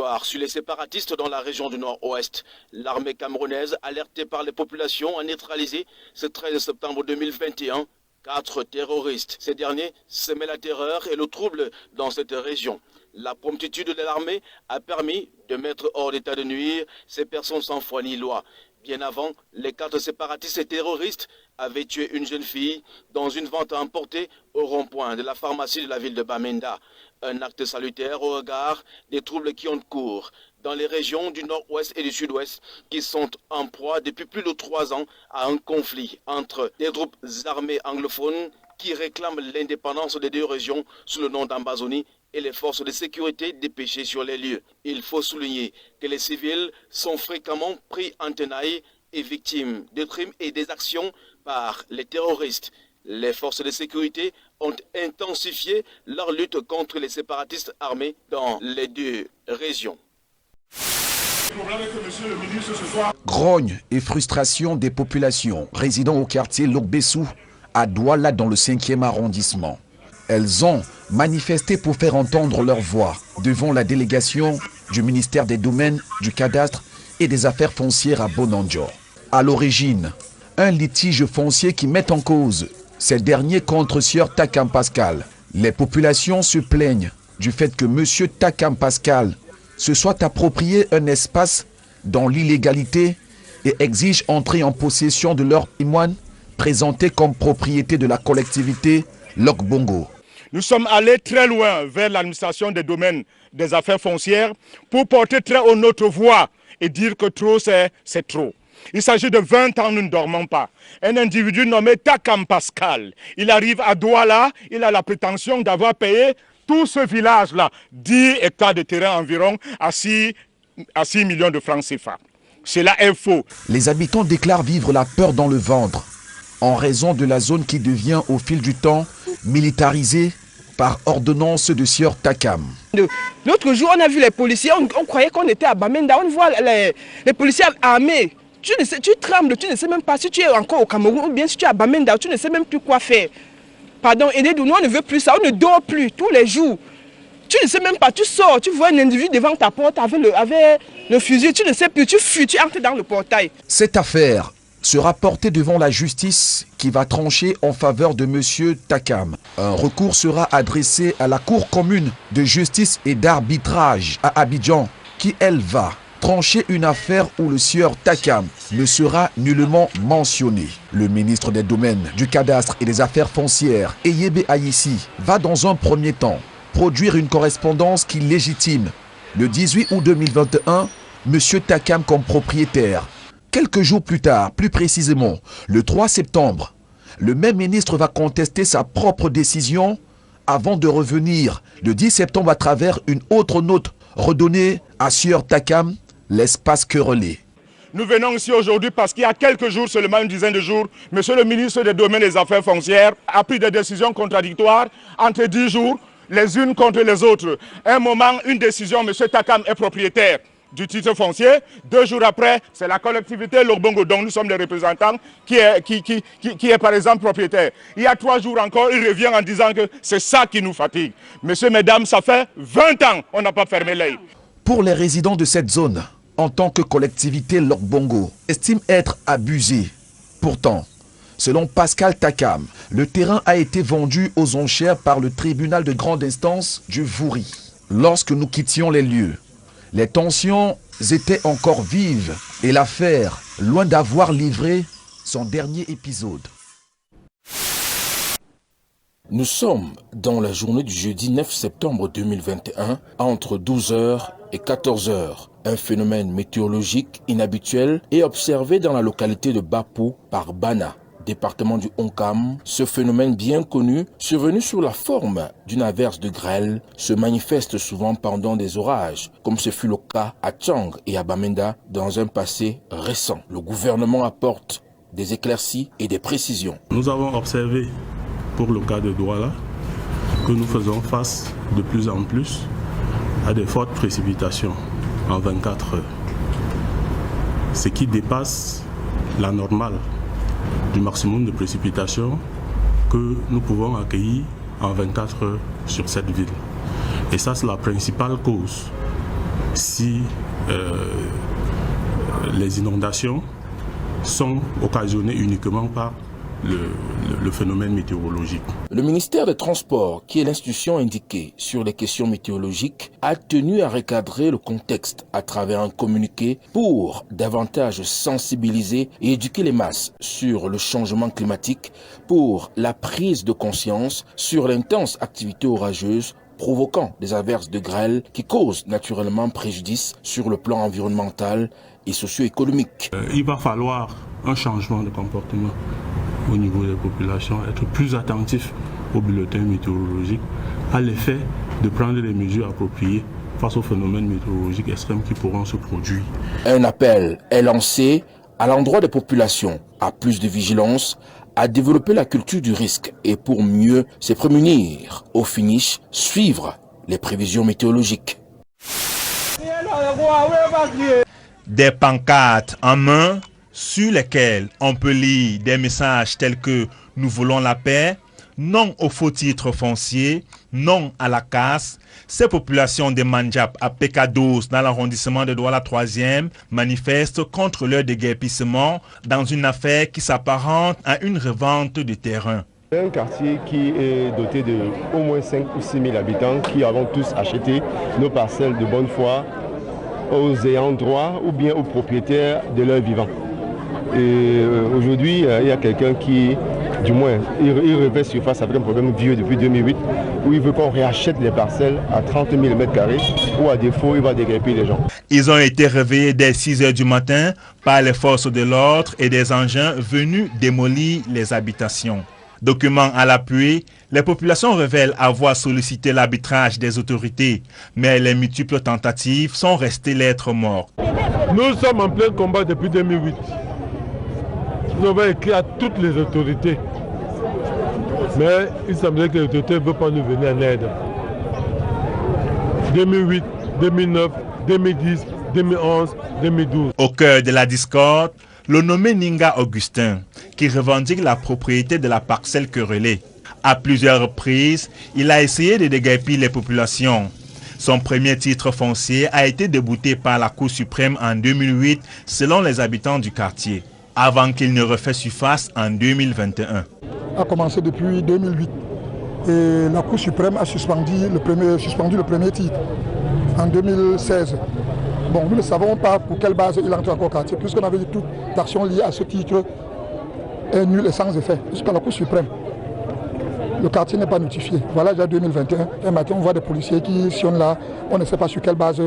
soir sur les séparatistes dans la région du Nord-Ouest. L'armée camerounaise, alertée par les populations, a neutralisé ce 13 septembre 2021 4 terroristes. Ces derniers semaient la terreur et le trouble dans cette région. La promptitude de l'armée a permis de mettre hors d'état de nuire ces personnes sans foi ni loi. Bien avant, les 4 séparatistes et terroristes avaient tué une jeune fille dans une vente à emporter au rond-point de la pharmacie de la ville de Bamenda. Un acte salutaire au regard des troubles qui ont cours dans les régions du nord-ouest et du sud-ouest qui sont en proie depuis plus de 3 ans à un conflit entre des groupes armés anglophones qui réclament l'indépendance des 2 régions sous le nom d'Ambazonie et les forces de sécurité dépêchées sur les lieux. Il faut souligner que les civils sont fréquemment pris en tenaille et victimes de crimes et d'exactions par les terroristes. Les forces de sécurité ont intensifié leur lutte contre les séparatistes armés dans les 2 régions. Grogne et frustration des populations résidant au quartier Lokbessou à Douala dans le 5e arrondissement. Elles ont manifesté pour faire entendre leur voix devant la délégation du ministère des Domaines, du Cadastre et des Affaires foncières à Bonandior. À l'origine, un litige foncier qui met en cause ces derniers contre Sieur Takam Pascal. Les populations se plaignent du fait que M. Takam Pascal se soit approprié un espace dans l'illégalité et exige entrer en possession de leur patrimoine présenté comme propriété de la collectivité Lokbongo. Nous sommes allés très loin vers l'administration des domaines des affaires foncières pour porter très haut notre voix et dire que trop c'est trop. Il s'agit de 20 ans, nous ne dormons pas. Un individu nommé Takam Pascal, il arrive à Douala, il a la prétention d'avoir payé tout ce village-là, 10 hectares de terrain environ à 6 millions de francs CFA. Cela est faux. Les habitants déclarent vivre la peur dans le ventre en raison de la zone qui devient au fil du temps militarisée par ordonnance de Sieur Takam. L'autre jour, on a vu les policiers, on croyait qu'on était à Bamenda, on voit les policiers armés. Tu trembles, tu ne sais même pas si tu es encore au Cameroun ou bien si tu es à Bamenda, tu ne sais même plus quoi faire. Pardon, aidez-nous, nous on ne veut plus ça, on ne dort plus tous les jours. Tu ne sais même pas, tu sors, tu vois un individu devant ta porte avec le fusil, tu ne sais plus, tu fuis, tu entres dans le portail. Cette affaire sera portée devant la justice qui va trancher en faveur de M. Takam. Un recours sera adressé à la Cour commune de justice et d'arbitrage à Abidjan qui, elle, va trancher une affaire où le sieur Takam ne sera nullement mentionné. Le ministre des Domaines, du Cadastre et des Affaires foncières, Eyebe Aïssi, va dans un premier temps produire une correspondance qui légitime le 18 août 2021 M. Takam comme propriétaire. Quelques jours plus tard, plus précisément le 3 septembre, le même ministre va contester sa propre décision avant de revenir le 10 septembre à travers une autre note redonnée à Sieur Takam, l'espace querellé. Nous venons ici aujourd'hui parce qu'il y a quelques jours, seulement une dizaine de jours, monsieur le ministre des Domaines et des Affaires foncières a pris des décisions contradictoires entre 10 jours, les unes contre les autres. À un moment, une décision, monsieur Takam est propriétaire du titre foncier. 2 jours après, c'est la collectivité Lokbongo, dont nous sommes les représentants, qui est par exemple propriétaire. Il y a 3 jours encore, il revient en disant que c'est ça qui nous fatigue. Messieurs, mesdames, ça fait 20 ans on n'a pas fermé l'œil. Pour les résidents de cette zone, en tant que collectivité Lokbongo, estime être abusé. Pourtant, selon Pascal Takam, le terrain a été vendu aux enchères par le tribunal de grande instance du Vouri. Lorsque nous quittions les lieux, les tensions étaient encore vives et l'affaire, loin d'avoir livré son dernier épisode. Nous sommes dans la journée du jeudi 9 septembre 2021, entre 12h et 14h. Un phénomène météorologique inhabituel est observé dans la localité de Bapou par Bana, département du Onkam. Ce phénomène bien connu, survenu sous la forme d'une averse de grêle, se manifeste souvent pendant des orages, comme ce fut le cas à Tchang et à Bamenda dans un passé récent. Le gouvernement apporte des éclaircies et des précisions. Nous avons observé, pour le cas de Douala, que nous faisons face de plus en plus à des fortes précipitations en 24 heures, ce qui dépasse la normale du maximum de précipitations que nous pouvons accueillir en 24 heures sur cette ville. Et ça, c'est la principale cause si les inondations sont occasionnées uniquement par le phénomène météorologique. Le ministère des Transports, qui est l'institution indiquée sur les questions météorologiques, a tenu à recadrer le contexte à travers un communiqué pour davantage sensibiliser et éduquer les masses sur le changement climatique, pour la prise de conscience sur l'intense activité orageuse provoquant des averses de grêle qui causent naturellement préjudice sur le plan environnemental et socio-économique. Il va falloir un changement de comportement au niveau des populations, être plus attentif aux bulletins météorologiques, à l'effet de prendre les mesures appropriées face aux phénomènes météorologiques extrêmes qui pourront se produire. Un appel est lancé à l'endroit des populations à plus de vigilance, à développer la culture du risque et pour mieux se prémunir. Au finish, suivre les prévisions météorologiques. Des pancartes en main sur lesquelles on peut lire des messages tels que « Nous voulons la paix »,« Non au faux titre foncier »,« Non à la casse ». Ces populations de Mandjap à PK12 dans l'arrondissement de Douala 3e manifestent contre leur déguerpissement dans une affaire qui s'apparente à une revente de terrain. Un quartier qui est doté de au moins 5 ou 6 000 habitants qui avons tous acheté nos parcelles de bonne foi aux ayants droit ou bien aux propriétaires de leurs vivants. Et aujourd'hui, il y a quelqu'un qui, du moins, il revêt surface avec un problème vieux depuis 2008, où il veut qu'on réachète les parcelles à 30 000 m², ou à défaut, il va déguerpir les gens. Ils ont été réveillés dès 6 h du matin par les forces de l'ordre et des engins venus démolir les habitations. Document à l'appui, les populations révèlent avoir sollicité l'arbitrage des autorités, mais les multiples tentatives sont restées lettres mortes. Nous sommes en plein combat depuis 2008. Nous avons écrit à toutes les autorités. Mais il semblait que les autorités ne veulent pas nous venir en aide. 2008, 2009, 2010, 2011, 2012. Au cœur de la discorde, le nommé Ninga Augustin, qui revendique la propriété de la parcelle querellée. À plusieurs reprises, il a essayé de déguerpir les populations. Son premier titre foncier a été débouté par la Cour suprême en 2008, selon les habitants du quartier, avant qu'il ne refait surface en 2021. A commencé depuis 2008 et la Cour suprême a suspendu le premier titre en 2016. Bon, nous ne savons pas pour quelle base il entre encore au quartier, puisqu'on avait dit toute action liée à ce titre est nulle et sans effet, jusqu'à la Cour suprême. Le quartier n'est pas notifié. Voilà déjà 2021. Un matin, on voit des policiers qui sionnent là. On ne sait pas sur quelle base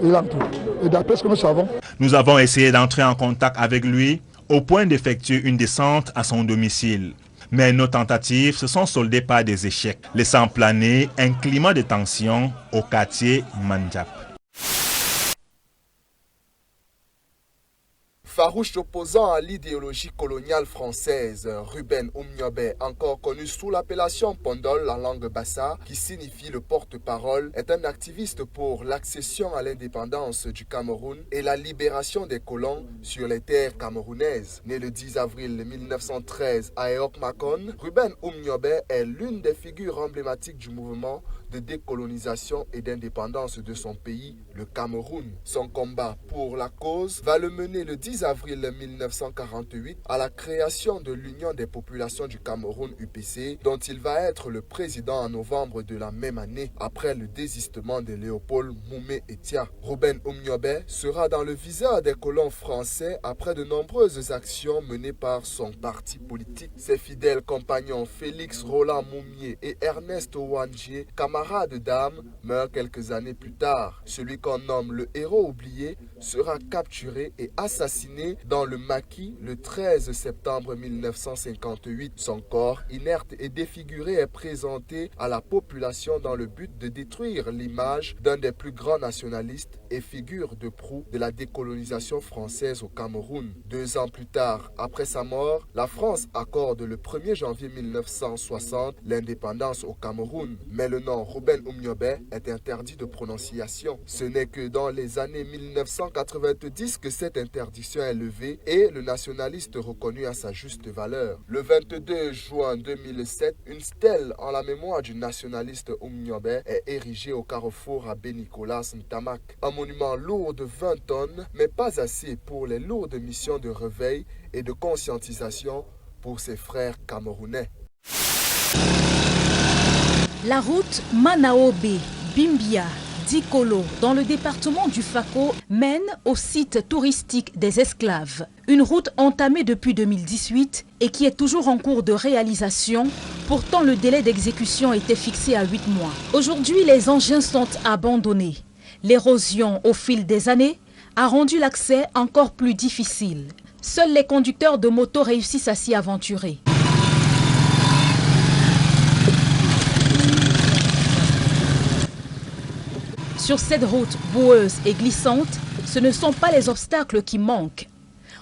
il entre. Et d'après ce que nous savons... Nous avons essayé d'entrer en contact avec lui au point d'effectuer une descente à son domicile. Mais nos tentatives se sont soldées par des échecs, laissant planer un climat de tension au quartier Mandjap. Farouche opposant à l'idéologie coloniale française, Ruben Oumniobé, encore connu sous l'appellation Pondol en langue bassa, qui signifie le porte-parole, est un activiste pour l'accession à l'indépendance du Cameroun et la libération des colons sur les terres camerounaises. Né le 10 avril 1913 à Eok-Makon, Ruben Oumniobé est l'une des figures emblématiques du mouvement de décolonisation et d'indépendance de son pays, le Cameroun. Son combat pour la cause va le mener le 10 avril 1948 à la création de l'Union des populations du Cameroun UPC, dont il va être le président en novembre de la même année, après le désistement de Léopold Moumé Etia. Ruben Oumniobé sera dans le viseur des colons français après de nombreuses actions menées par son parti politique. Ses fidèles compagnons Félix Roland Moumier et Ernest Ouangier, camarades d'âme, meurent quelques années plus tard. Celui qu'on nomme le héros oublié sera capturé et assassiné dans le maquis le 13 septembre 1958. Son corps, inerte et défiguré, est présenté à la population dans le but de détruire l'image d'un des plus grands nationalistes et figure de proue de la décolonisation française au Cameroun. 2 ans plus tard, après sa mort, la France accorde le 1er janvier 1960 l'indépendance au Cameroun. Mais le nom Ruben Oumniobé est interdit de prononciation. Ce n'est que dans les années 1980 1990 que cette interdiction est levée et le nationaliste reconnu à sa juste valeur. Le 22 juin 2007, une stèle en la mémoire du nationaliste Oumniobé est érigée au carrefour Abbé Nicolas Ntamak. Un monument lourd de 20 tonnes, mais pas assez pour les lourdes missions de réveil et de conscientisation pour ses frères camerounais. La route Manaobé-Bimbia Dikolo, dans le département du Fako, mène au site touristique des esclaves. Une route entamée depuis 2018 et qui est toujours en cours de réalisation. Pourtant, le délai d'exécution était fixé à 8 mois. Aujourd'hui, les engins sont abandonnés. L'érosion au fil des années a rendu l'accès encore plus difficile. Seuls les conducteurs de moto réussissent à s'y aventurer. Sur cette route boueuse et glissante, ce ne sont pas les obstacles qui manquent.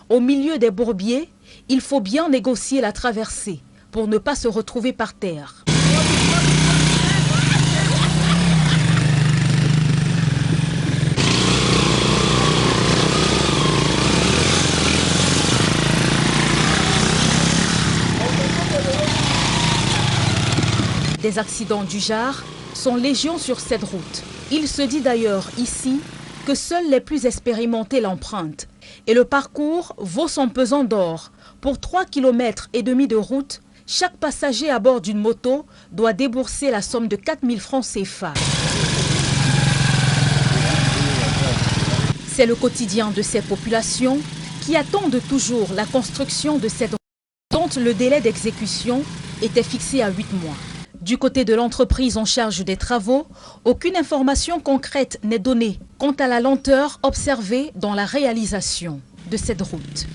Au milieu des bourbiers, il faut bien négocier la traversée pour ne pas se retrouver par terre. Des accidents du genre sont légion sur cette route. Il se dit d'ailleurs ici que seuls les plus expérimentés l'empruntent. Et le parcours vaut son pesant d'or. Pour 3,5 km de route, chaque passager à bord d'une moto doit débourser la somme de 4 000 francs CFA. C'est le quotidien de ces populations qui attendent toujours la construction de cette route dont le délai d'exécution était fixé à 8 mois. Du côté de l'entreprise en charge des travaux, aucune information concrète n'est donnée quant à la lenteur observée dans la réalisation de cette route.